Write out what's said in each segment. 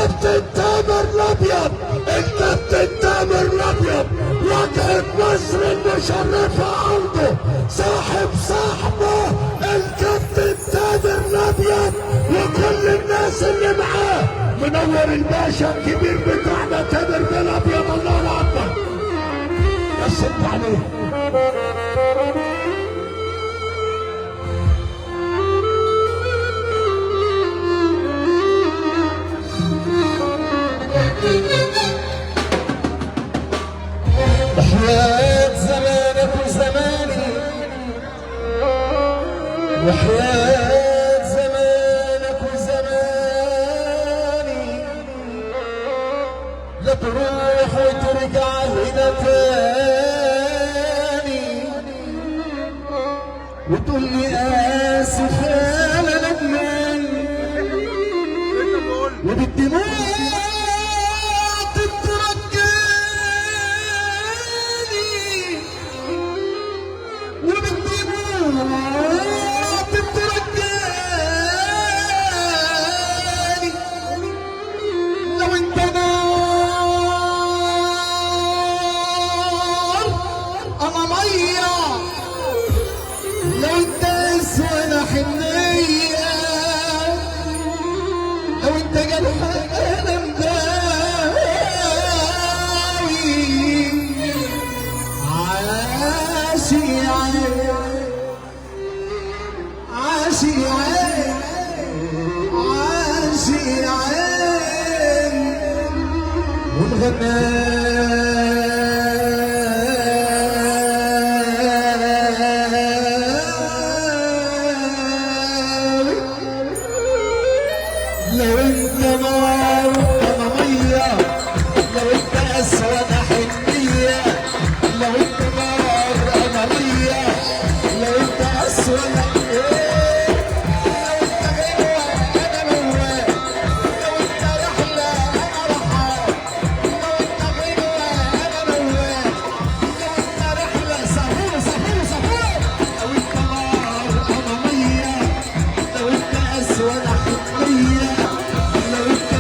الكابتن تامر الابيض، الكابتن تامر الابيض واجهة مصر المشرفة عنده صاحب صاحبه الكابتن تامر الابيض وكل الناس اللي معاه. منور الباشا الكبير بتاعنا تامر بالابيض. الله اكبر يا ست عليه. وحياة زمانك وزماني، وحياة زمانك وزماني، لا تروح وترجع هنا تاني وتقول لي آسف أنا ندمان وبالدموع لو انت جرحك انا مداوي عاشي عين عاشي عين عاشي عين لو انت نار انا ميه، لو انت اسوى انا حنيه، لو انت نار انا ميه، لو انت اسوى انا ايه، لو انت غنوه انا موال، لو انت رحله انا رحال، لو انت غنوه انا موال، لو انت رحله صابون صابون صابون، لو انت نار انا ميه، لو انت اسوى انا حنيه، لو انت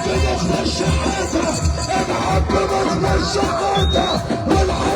الحب مخلص شحاتة، الحب مخلص شحاتة، والحب